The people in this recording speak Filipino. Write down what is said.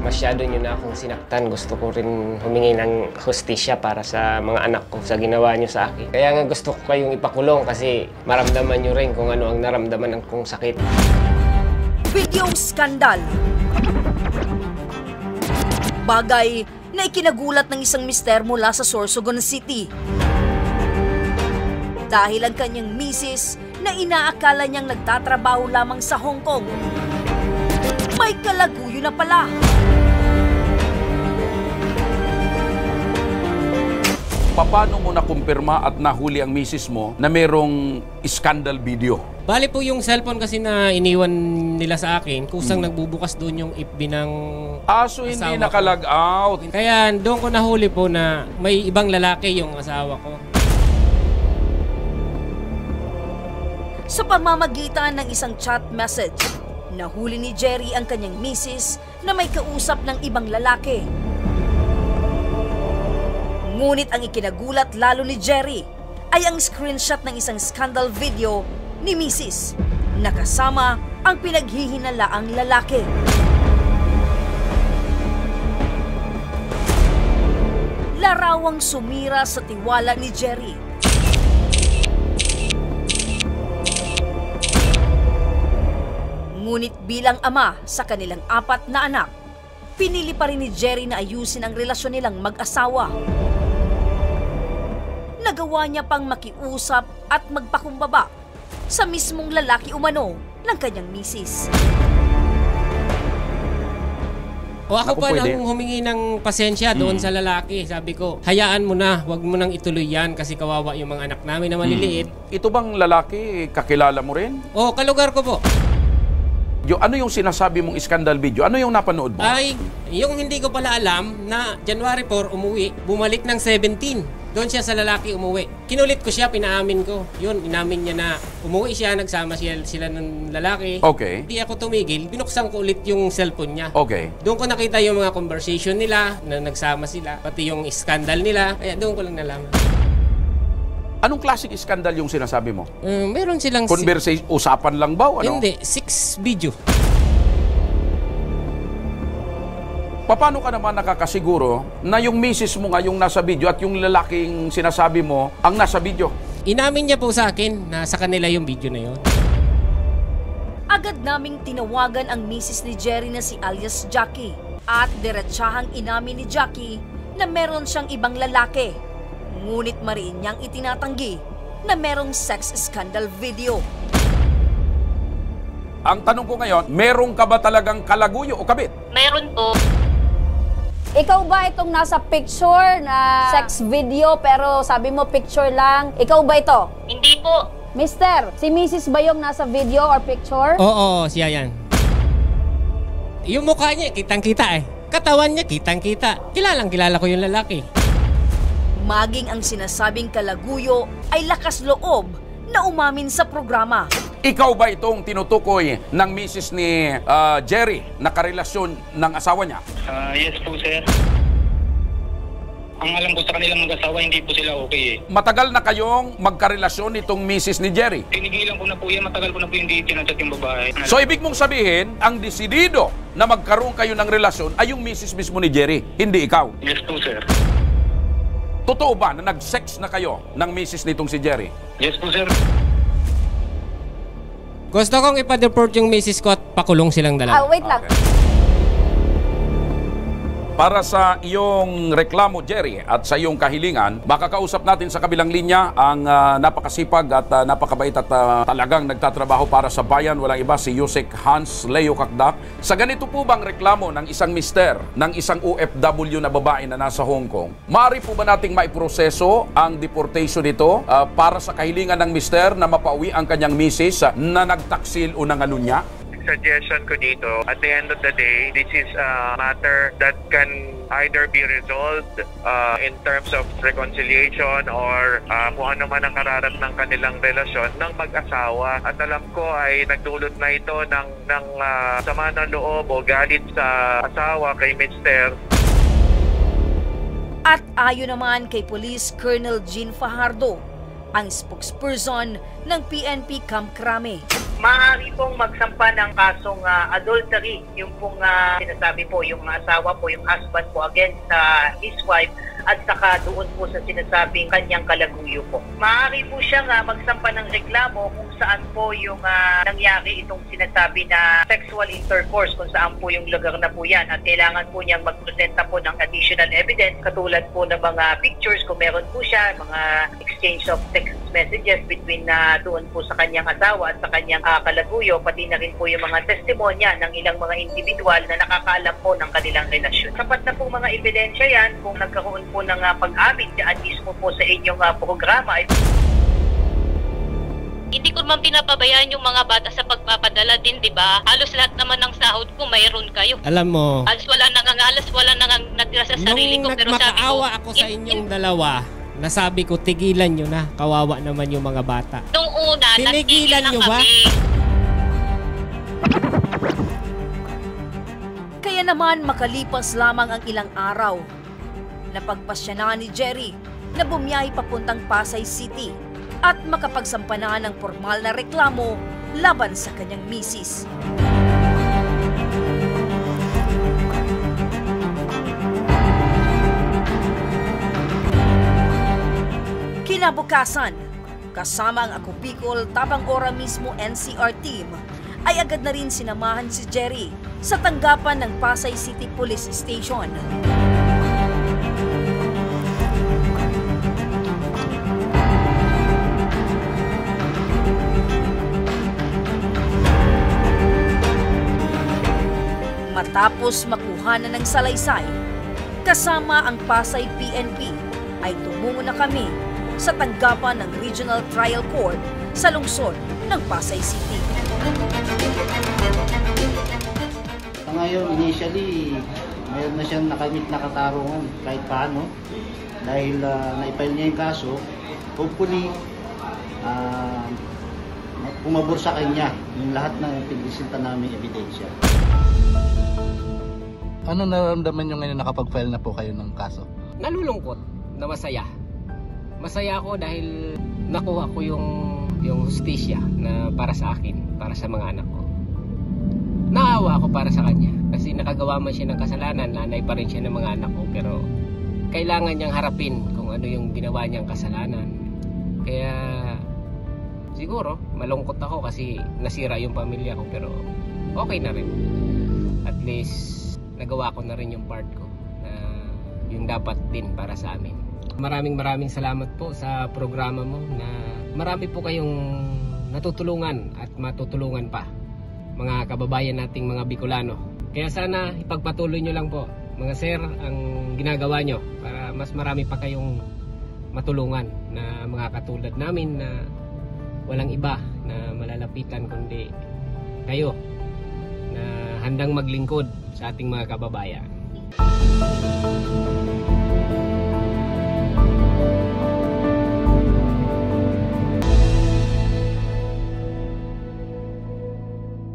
Masyado niyo na akong sinaktan. Gusto ko rin humingi ng hustisya para sa mga anak ko sa ginawa niyo sa akin. Kaya nga gusto ko kayong ipakulong kasi maramdaman niyo rin kung ano ang naramdaman ng kong sakit. Bigyong skandal. Bagay na ikinagulat ng isang mister mula sa Sorsogon City. Dahil ang kanyang misis na inaakala niyang nagtatrabaho lamang sa Hong Kong, may kalaguyo na pala. Paano mo nakumpirma at nahuli ang misis mo na merong scandal video? Bali po yung cellphone kasi na iniwan nila sa akin, kusang nagbubukas doon yung FB ng So hindi asawa nakalag out. Kaya doon ko nahuli po na may ibang lalaki yung asawa ko. Sa pamamagitan ng isang chat message, nahuli ni Jerry ang kanyang misis na may kausap ng ibang lalaki. Ngunit ang ikinagulat lalo ni Jerry ay ang screenshot ng isang scandal video ni misis na kasama ang pinaghihinalaang lalaki. Larawang sumira sa tiwala ni Jerry. Ngunit bilang ama sa kanilang 4 na anak, pinili pa rin ni Jerry na ayusin ang relasyon nilang mag-asawa. Nagawa niya pang makiusap at magpakumbaba sa mismong lalaki umano ng kanyang misis. O ako pa nang humingi ng pasensya doon sa lalaki. Sabi ko, hayaan mo na, wag mo nang ituloy yan kasi kawawa yung mga anak namin na maliliit. Ito bang lalaki, kakilala mo rin? O, kalugar ko po. Ano yung sinasabi mong scandal video? Ano yung napanood mo? Ay, yung hindi ko pala alam na January 4 umuwi, bumalik ng 17. Doon siya sa lalaki umuwi. Kinulit ko siya, pinaamin ko. Yun, inamin niya na umuwi siya, nagsama sila ng lalaki. Okay. Hindi ako tumigil, binuksan ko ulit yung cellphone niya. Okay. Doon ko nakita yung mga conversation nila, na nagsama sila, pati yung scandal nila. Kaya doon ko lang nalaman. Anong klaseng scandal yung sinasabi mo? Meron silang... Conversation, usapan lang ba? Ano? Hindi, 6 video. Paano ka naman nakakasiguro na yung misis mo nga yung nasa video at yung lalaking sinasabi mo ang nasa video? Inamin niya po sa akin na sa kanila yung video na yun. Agad naming tinawagan ang misis ni Jerry na si alias Jackie at diretsahang inamin ni Jackie na meron siyang ibang lalaki. Ngunit mariin niyang itinatanggi na merong sex scandal video. Ang tanong ko ngayon, meron ka ba talagang kalaguyo o kabit? Meron po. Ikaw ba itong nasa picture na sex video pero sabi mo picture lang? Ikaw ba ito? Hindi po. Mister, si Mrs. ba yung nasa video or picture? Oo, siya yan. Yung mukha niya, kitang-kita eh. Katawan niya, kitang-kita. Kilala ko yung lalaki. Maging ang sinasabing kalaguyo ay lakas loob na umamin sa programa. Ikaw ba itong tinutukoy ng misis ni Jerry na karelasyon ng asawa niya? Yes po, sir. Ang alam ko sa kanilang mag-asawa, hindi po sila okay eh. Matagal na kayong magkarelasyon itong misis ni Jerry? Tinigilan ko na po yan, matagal ko na po hindi pinachat yung babae. So ibig mong sabihin, ang desidido na magkaroon kayo ng relasyon ay yung misis mismo ni Jerry, hindi ikaw? Yes po, sir. Totoo ba na nag-sex na kayo ng misis nitong si Jerry? Yes po, sir. Gusto kong ipa-deport yung misis ko at pakulong silang dalawa. Wait lang. Para sa iyong reklamo, Jerry, at sa iyong kahilingan, makakausap natin sa kabilang linya ang napakasipag at napakabait at talagang nagtatrabaho para sa bayan. Walang iba, si Yusek Hans Leo Kakdak. Sa ganito po bang reklamo ng isang mister, ng isang OFW na babae na nasa Hong Kong, maaari po ba nating maiproseso ang deportation nito para sa kahilingan ng mister na mapauwi ang kanyang misis na nagtaksil o nangalunya? Suggestion ko dito, at the end of the day, this is a matter that can either be resolved in terms of reconciliation or kung ano man ang kararat ng kanilang relasyon ng mag-asawa. At alam ko ay nagdulot na ito ng sama ng loob o galit sa asawa kay Mr. At ayon naman kay Police Colonel Jean Fajardo, ang spokesperson ng PNP Camp Crame, maaari pong magsampa ng kasong adultery, yung pong sinasabi po, yung asawa po, yung husband po against his wife, at saka doon po sa sinasabing kanyang kalaguyo po. Maaari po siyang magsampa ng reklamo kung saan po yung nangyari itong sinasabi na sexual intercourse, kung saan po yung lugar na po yan, at kailangan po niyang magpresenta po ng additional evidence katulad po ng mga pictures kung meron po siya, mga exchange of text messages between doon po sa kanyang asawa at sa kanyang kalaguyo, pati na rin po yung mga testimonya ng ilang mga individual na nakakaalam po ng kanilang relasyon. Sapat na po mga ebidensya yan kung nagkaroon po ng pag-amin dyan mismo po sa inyong programa. Hindi ko naman pinapabayaan yung mga bata sa pagpapadala din, di ba? Halos lahat naman ng sahod ko mayroon kayo. Alam mo, Halos wala nang natira sa sarili ko. nung Pero sabi ko, nagmakaawa ako sa inyong dalawa, nasabi ko, tigilan nyo na. Kawawa naman yung mga bata. nung una, Tinigilan nagtigil na nyo ba? kami. Kaya naman makalipas lamang ang ilang araw, napagpasya na ni Jerry na bumiyahe papuntang Pasay City at makapagsampa na ng formal na reklamo laban sa kanyang misis. Kinabukasan, kasama ang Ako Bicol Tabang Ora mismo NCR team, ay agad na rin sinamahan si Jerry sa tanggapan ng Pasay City Police Station. Matapos makuhanan ng salaysay, kasama ang Pasay PNP, ay tumungo na kami sa tanggapan ng Regional Trial Court sa lungsod ng Pasay City. Sa ngayon, initially, mayroon na siyang nakamit na katarungan kahit paano dahil naipile niya yung kaso. Hopefully, pumabor sa kanya yung lahat ng pinagsisinta namin ebidensya. Ano nararamdaman nyo ngayon nakapag-file na po kayo ng kaso? Nalulungkot na masaya. Masaya ako dahil nakuha ko yung hustisya na para sa akin, para sa mga anak ko. Naawa ako para sa kanya kasi nakagawa man siya ng kasalanan, nanay pa rin siya ng mga anak ko, pero kailangan niyang harapin kung ano yung ginawa niyang kasalanan. Kaya siguro malungkot ako kasi nasira yung pamilya ko, pero okay na rin. At least nagawa ko na rin yung part ko na yung dapat din para sa amin. Maraming salamat po sa programa mo na marami po kayong natutulungan at matutulungan pa mga kababayan nating mga Bicolano. Kaya sana ipagpatuloy nyo lang po mga sir ang ginagawa nyo para mas marami pa kayong matulungan na mga katulad namin na walang iba na malalapitan kundi kayo na handang maglingkod sa ating mga kababayan.